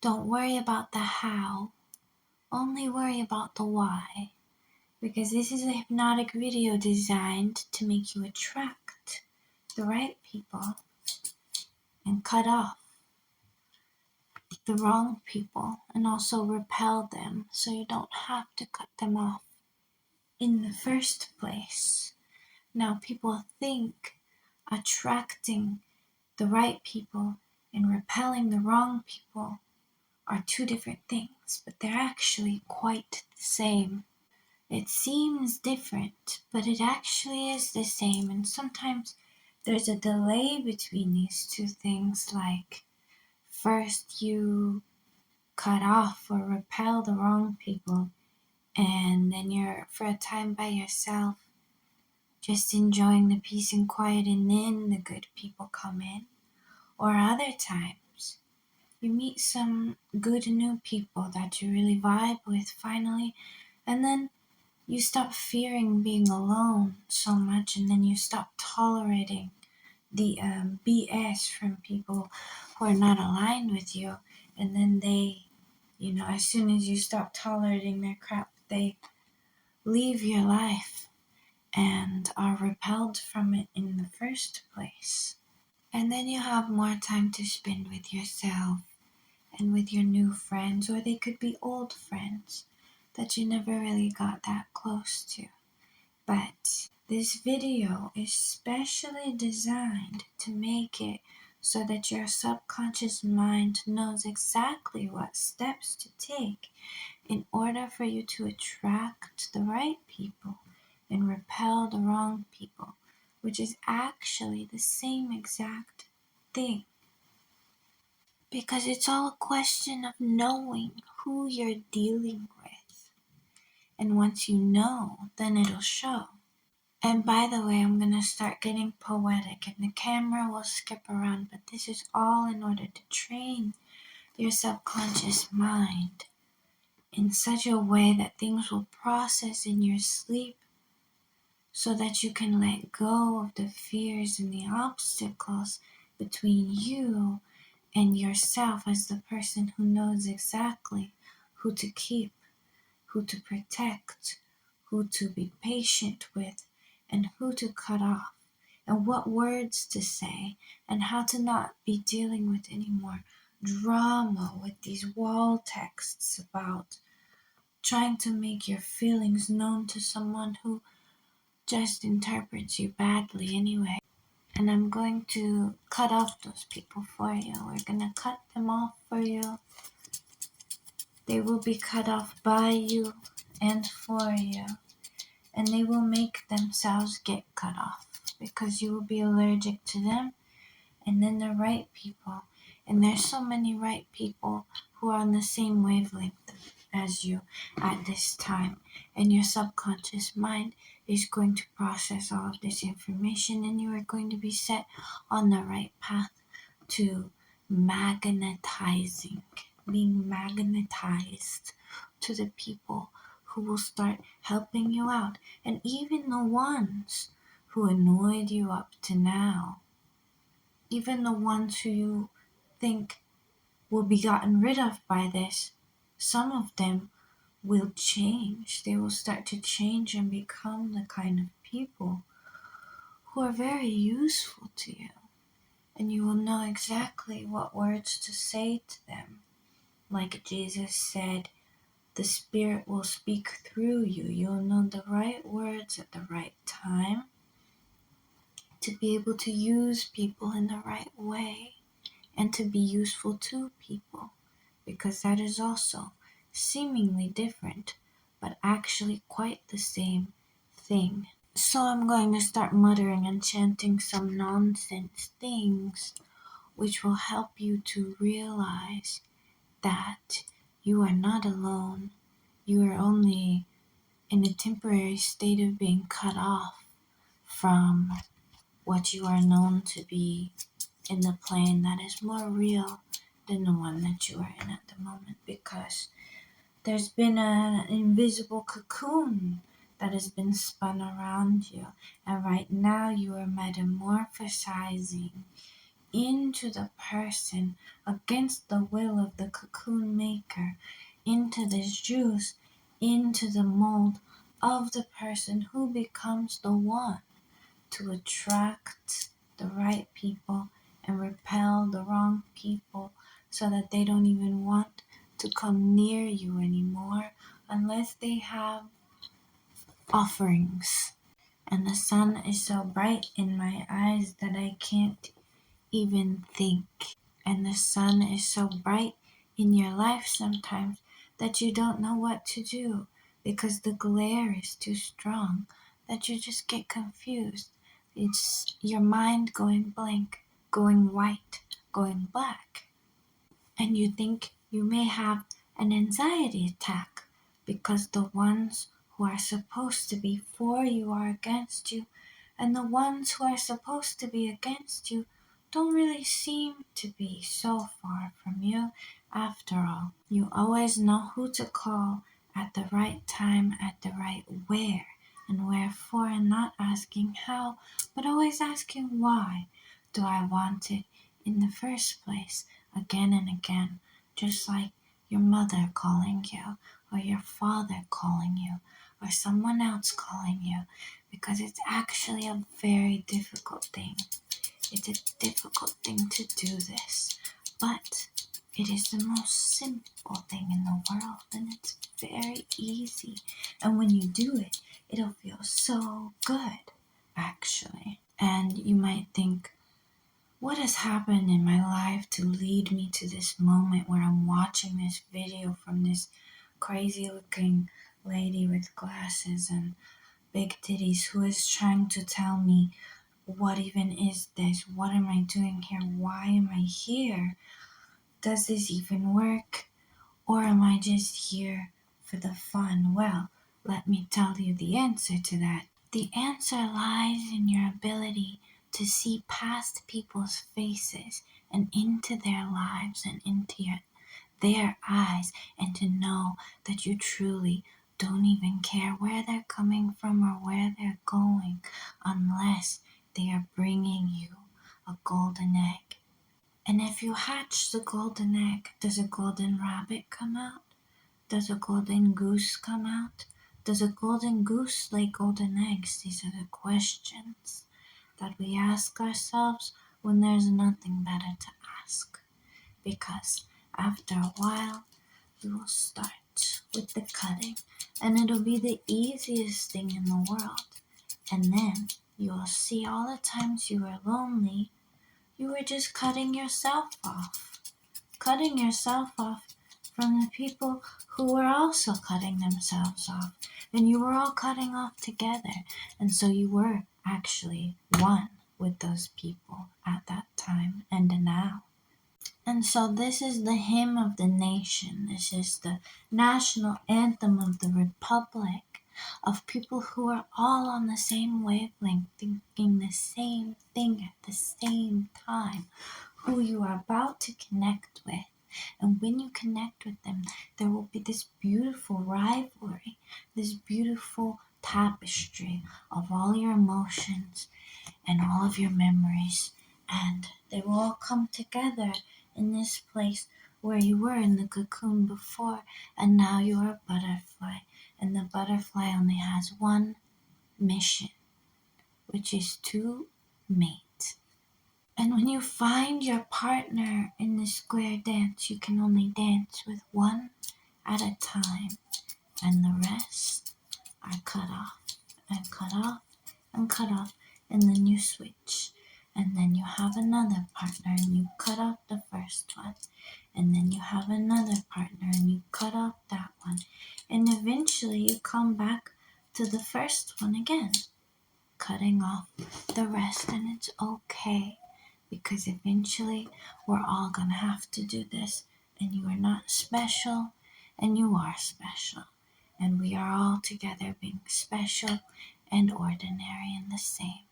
Don't worry about the how, only worry about the why. Because this is a hypnotic video designed to make you attract the right people and cut off the wrong people, and also repel them so you don't have to cut them off in the first place. Now, people think attracting the right people and repelling the wrong people are two different things, but they're actually quite the same. It seems different, but it actually is the same, and sometimes there's a delay between these two things, like first you cut off or repel the wrong people, and then you're for a time by yourself, just enjoying the peace and quiet, and then the good people come in. Or other times, you meet some good new people that you really vibe with finally, and then you stop fearing being alone so much, and then you stop tolerating the BS from people who are not aligned with you, and then they, as soon as you stop tolerating their crap, they leave your life and are repelled from it in the first place. And then you have more time to spend with yourself and with your new friends, or they could be old friends that you never really got that close to. But this video is specially designed to make it so that your subconscious mind knows exactly what steps to take in order for you to attract the right people and repel the wrong people, which is actually the same exact thing. Because it's all a question of knowing who you're dealing with. And once you know, then it'll show. And by the way, I'm going to start getting poetic, and the camera will skip around, but this is all in order to train your subconscious mind in such a way that things will process in your sleep, so that you can let go of the fears and the obstacles between you and yourself as the person who knows exactly who to keep, who to protect, who to be patient with, and who to cut off, and what words to say, and how to not be dealing with any more drama with these wall texts about trying to make your feelings known to someone who just interprets you badly anyway. And I'm going to cut off those people for you. We're going to cut them off for you. They will be cut off by you and for you. And they will make themselves get cut off because you will be allergic to them. And then the right people. And there's so many right people who are on the same wavelength as you at this time. And your subconscious mind is going to process all of this information, and you are going to be set on the right path to magnetizing, being magnetized to the people who will start helping you out. And even the ones who annoyed you up to now, even the ones who you think will be gotten rid of by this, some of them will change. They will start to change and become the kind of people who are very useful to you. And you will know exactly what words to say to them. Like Jesus said, the Spirit will speak through you. You'll know the right words at the right time to be able to use people in the right way and to be useful to people, because that is also seemingly different, but actually quite the same thing. So I'm going to start muttering and chanting some nonsense things which will help you to realize that you are not alone. You are only in a temporary state of being cut off from what you are known to be in the plane that is more real than the one that you are in at the moment, because there's been an invisible cocoon that has been spun around you, and right now you are metamorphosizing into the person against the will of the cocoon maker, into this juice, into the mold of the person who becomes the one to attract the right people and repel the wrong people so that they don't even want to come near you anymore unless they have offerings. And the sun is so bright in my eyes that I can't even think. And the sun is so bright in your life sometimes that you don't know what to do because the glare is too strong, that you just get confused. It's your mind going blank, going white, going black. And you think you may have an anxiety attack because the ones who are supposed to be for you are against you, and the ones who are supposed to be against you don't really seem to be so far from you after all. You always know who to call at the right time, at the right where and wherefore, and not asking how, but always asking why do I want it in the first place, again and again, just like your mother calling you, or your father calling you, or someone else calling you, because it's actually a very difficult thing. It's a difficult thing to do this, but it is the most simple thing in the world, and it's very easy. And when you do it, it'll feel so good, actually. And you might think, what has happened in my life to lead me to this moment where I'm watching this video from this crazy looking lady with glasses and big titties who is trying to tell me, what even is this? What am I doing here? Why am I here? Does this even work? Or am I just here for the fun? Well, let me tell you the answer to that. The answer lies in your ability to see past people's faces and into their lives and into their eyes, and to know that you truly don't even care where they're coming from or where they're going unless they are bringing you a golden egg. And if you hatch the golden egg, does a golden rabbit come out? Does a golden goose come out? Does a golden goose lay golden eggs? These are the questions that we ask ourselves when there's nothing better to ask. Because after a while, you will start with the cutting, and it'll be the easiest thing in the world. And then you will see all the times you were lonely, you were just cutting yourself off. Cutting yourself off from the people who were also cutting themselves off. And you were all cutting off together. And so you were actually one with those people at that time and now. And so this is the hymn of the nation. This is the national anthem of the republic, of people who are all on the same wavelength, thinking the same thing at the same time, who you are about to connect with. And when you connect with them, there will be this beautiful rivalry, this beautiful tapestry of all your emotions and all of your memories. And they will all come together in this place where you were in the cocoon before, and now you are a butterfly. And the butterfly only has one mission, which is to mate. And when you find your partner in the square dance, you can only dance with one at a time, and the rest are cut off and cut off and cut off, and then you switch. And then you have another partner and you cut off the first one. And then you have another partner and you cut off that one. And eventually you come back to the first one again, cutting off the rest. And it's okay, because eventually we're all gonna have to do this. And you are not special, and you are special. And we are all together being special and ordinary and the same.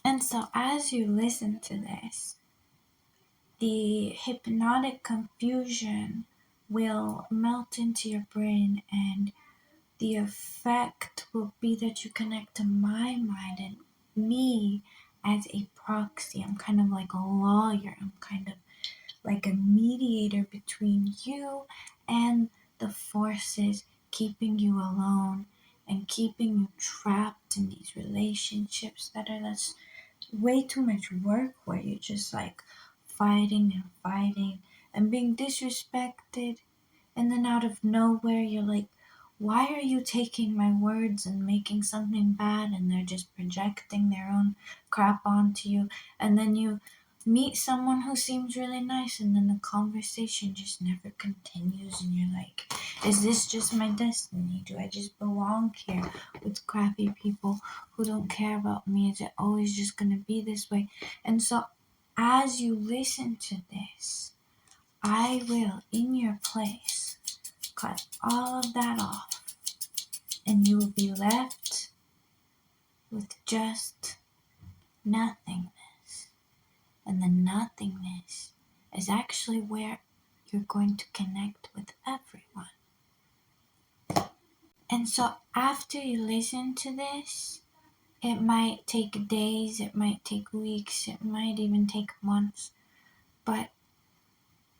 And so as you listen to this, the hypnotic confusion will melt into your brain, and the effect will be that you connect to my mind and me as a proxy. I'm kind of like a lawyer. I'm kind of like a mediator between you and the forces keeping you alone and keeping you trapped in these relationships that are just way too much work, where you're just like fighting and being disrespected, and then out of nowhere you're like, why are you taking my words and making something bad? And they're just projecting their own crap onto you. And then you meet someone who seems really nice, and then the conversation just never continues. And you're like, is this just my destiny? Do I just belong here with crappy people who don't care about me? Is it always just going to be this way? And so as you listen to this, I will, in your place, cut all of that off, and you will be left with just nothingness. And the nothingness is actually where you're going to connect with everyone. And so after you listen to this, it might take days, it might take weeks, it might even take months, but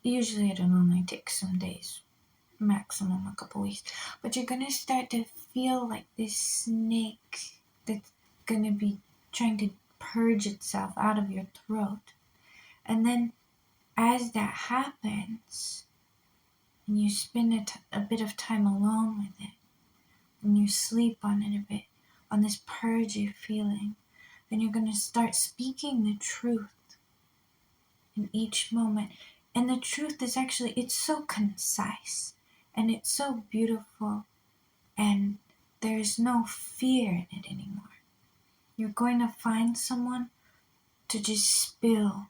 usually it'll only take some days, maximum a couple weeks. But you're gonna start to feel like this snake that's gonna be trying to purge itself out of your throat. And then as that happens, and you spend a bit of time alone with it, and you sleep on it a bit, on this purgy feeling, then you're gonna start speaking the truth in each moment. And the truth is actually, it's so concise and it's so beautiful, and there's no fear in it anymore. You're going to find someone to just spill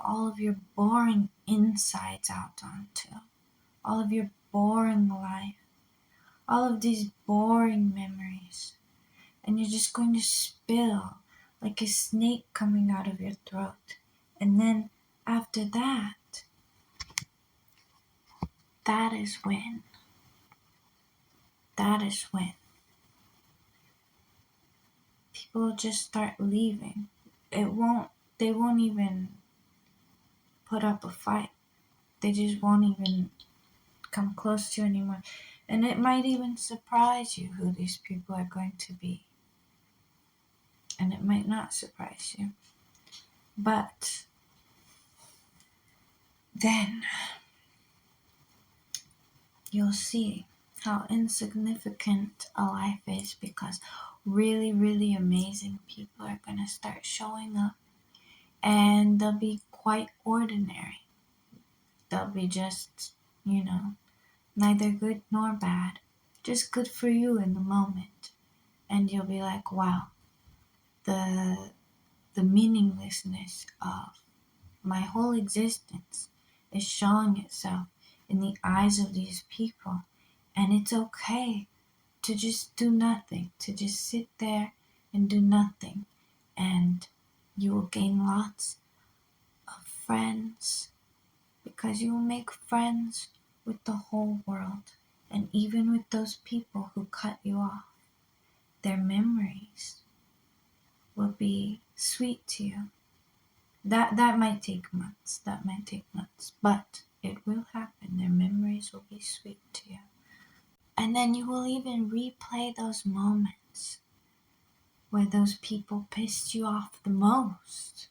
all of your boring insides out onto, all of your boring life, all of these boring memories, and you're just going to spill like a snake coming out of your throat. And then after that, that is when people just start leaving. They won't even put up a fight. They just won't even come close to you anymore. And it might even surprise you who these people are going to be. And it might not surprise you. But then you'll see how insignificant a life is, because really, really amazing people are going to start showing up, and they'll be quite ordinary. They'll be just, neither good nor bad, just good for you in the moment. And you'll be like, wow, the meaninglessness of my whole existence is showing itself in the eyes of these people. And it's okay to just do nothing, to just sit there and do nothing. And you will gain lots of friends, because you will make friends with the whole world. And even with those people who cut you off, their memories will be sweet to you. That might take months, but it will happen. Their memories will be sweet to you. And then you will even replay those moments where those people pissed you off the most.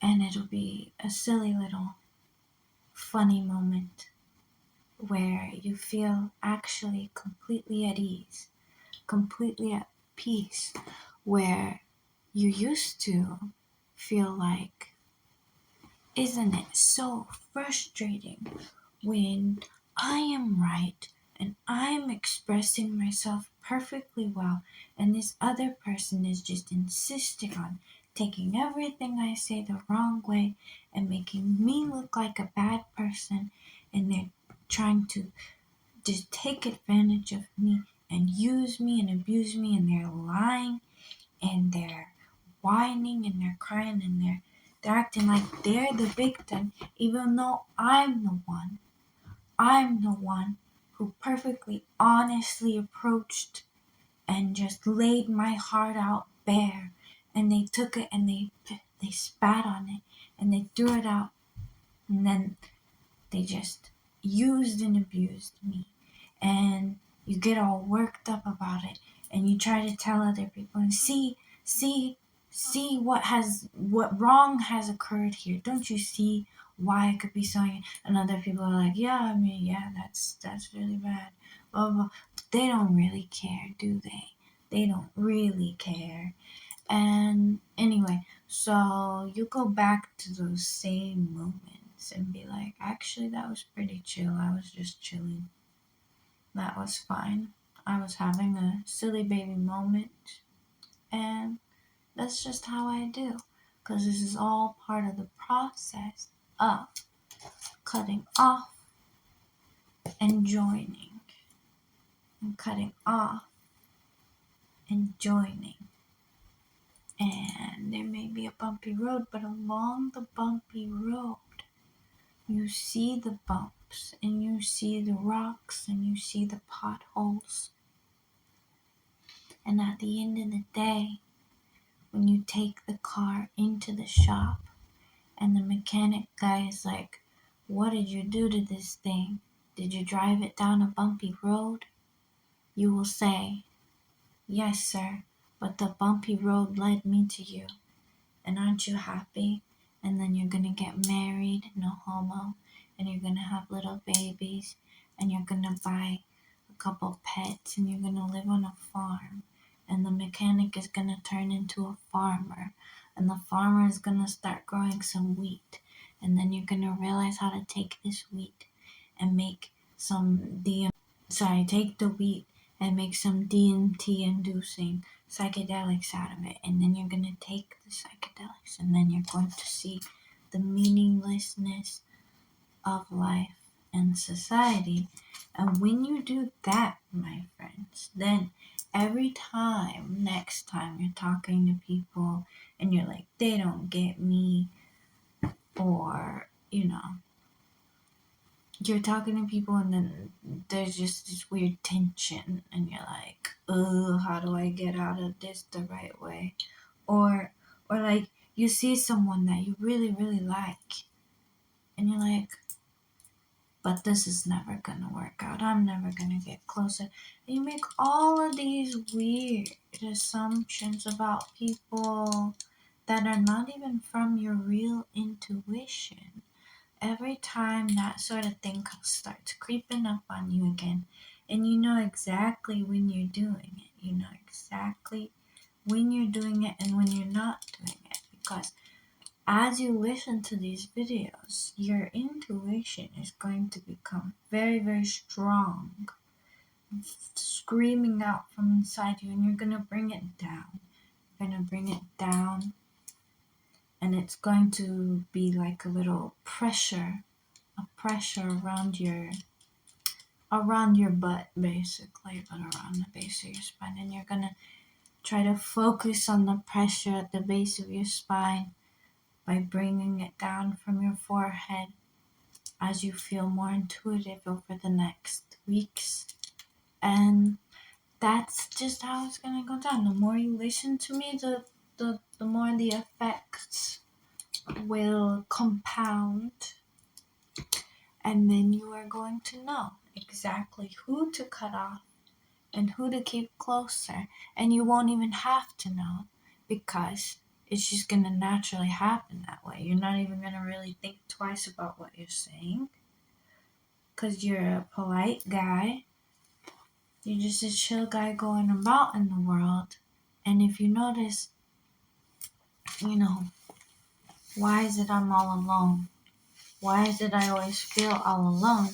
And it'll be a silly little funny moment where you feel actually completely at ease, completely at peace, where you used to feel like, isn't it so frustrating when I am right and I'm expressing myself perfectly well, and this other person is just insisting on taking everything I say the wrong way and making me look like a bad person, and they're trying to just take advantage of me and use me and abuse me, and they're lying and they're whining and they're crying and they're acting like they're the victim, even though I'm the one who perfectly honestly approached and just laid my heart out bare. And they took it and they spat on it and they threw it out. And then they just used and abused me. And you get all worked up about it and you try to tell other people and see what wrong has occurred here. Don't you see why it could be so? And other people are like, yeah, I mean, yeah, that's really bad. Blah, blah, blah. But they don't really care, do they? They don't really care. And anyway, so you go back to those same moments and be like, actually, that was pretty chill. I was just chilling. That was fine. I was having a silly baby moment. And that's just how I do. Because this is all part of the process of cutting off and joining. And cutting off and joining. And there may be a bumpy road, but along the bumpy road, you see the bumps, and you see the rocks, and you see the potholes. And at the end of the day, when you take the car into the shop, and the mechanic guy is like, what did you do to this thing? Did you drive it down a bumpy road? You will say, yes, sir, but the bumpy road led me to you. And aren't you happy? And then you're gonna get married, no homo, and you're gonna have little babies, and you're gonna buy a couple pets, and you're gonna live on a farm, and the mechanic is gonna turn into a farmer, and the farmer is gonna start growing some wheat, and then you're gonna realize how to take this wheat and make some take the wheat and make some DMT inducing psychedelics out of it, and then you're going to take the psychedelics, and then you're going to see the meaninglessness of life and society. And when you do that, my friends, then next time you're talking to people and you're like, they don't get me, or you're talking to people and then there's just this weird tension and you're like, oh, how do I get out of this the right way? Or like you see someone that you really, really like and you're like, but this is never gonna work out. I'm never gonna get closer. And you make all of these weird assumptions about people that are not even from your real intuition. Every time that sort of thing starts creeping up on you again, and you know exactly when you're doing it, you know exactly when you're doing it and when you're not doing it, because as you listen to these videos, your intuition is going to become very, very strong, screaming out from inside you, and you're going to bring it down. You're going to bring it down, and it's going to be like a little pressure around your butt, basically, but around the base of your spine. And you're gonna try to focus on the pressure at the base of your spine by bringing it down from your forehead as you feel more intuitive over the next weeks. And that's just how it's gonna go down. The more you listen to me, the more the effects will compound. And then you are going to know exactly who to cut off and who to keep closer. And you won't even have to know, because it's just going to naturally happen that way. You're not even going to really think twice about what you're saying, because you're a polite guy. You're just a chill guy going about in the world. And if you notice, why is it I'm all alone? Why is it I always feel all alone?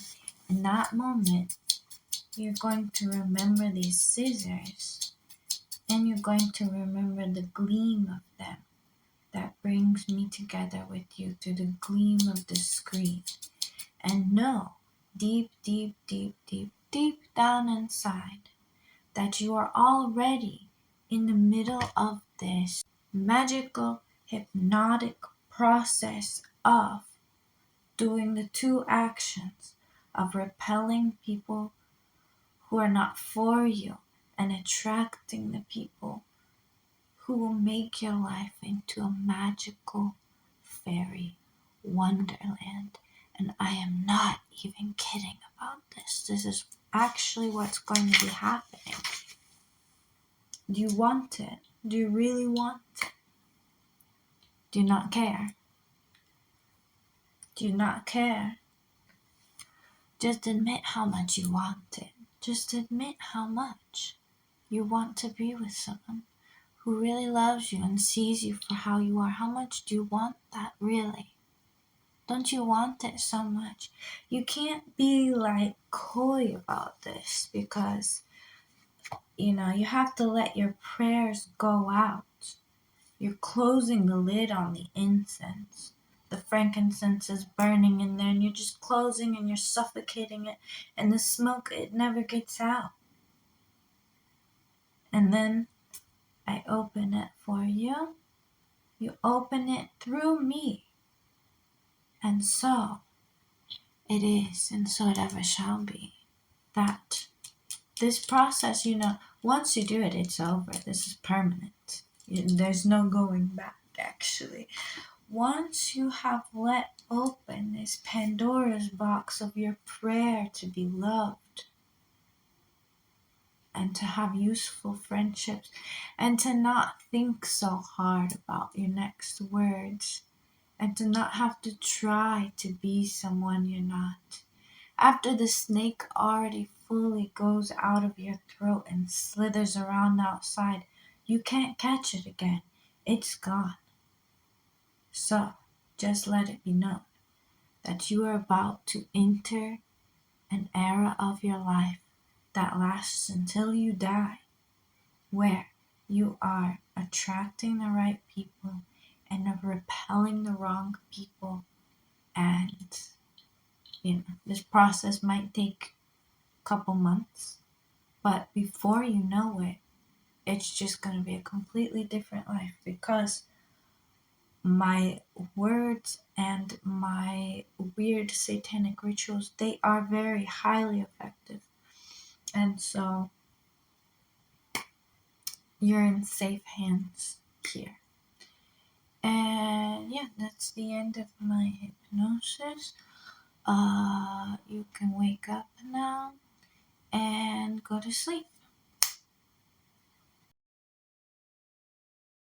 In that moment, you're going to remember these scissors, and you're going to remember the gleam of them that brings me together with you through the gleam of the screen. And know deep, deep, deep, deep, deep down inside that you are already in the middle of this magical, hypnotic process of doing the two actions of repelling people who are not for you, and attracting the people who will make your life into a magical fairy wonderland. And I am not even kidding about this. This is actually what's going to be happening. Do you want it? Do you really want it? Do you not care? Do you not care? Just admit how much you want it. Just admit how much you want to be with someone who really loves you and sees you for how you are. How much do you want that, really? Don't you want it so much? You can't be like coy about this, because you have to let your prayers go out. You're closing the lid on the incense. The frankincense is burning in there, and you're just closing and you're suffocating it, and the smoke, it never gets out. And then I open it for you. You open it through me. And so it is, and so it ever shall be. That this process, once you do it, it's over. This is permanent. There's no going back, actually. Once you have let open this Pandora's box of your prayer to be loved, and to have useful friendships, and to not think so hard about your next words, and to not have to try to be someone you're not. After the snake already fully goes out of your throat and slithers around outside, you can't catch it again. It's gone. So, just let it be known that you are about to enter an era of your life that lasts until you die, where you are attracting the right people and repelling the wrong people. And this process might take a couple months, but before you know it, it's just going to be a completely different life, because my words and my weird satanic rituals, they are very highly effective. And so you're in safe hands here. And yeah, that's the end of my hypnosis. You can wake up now and go to sleep.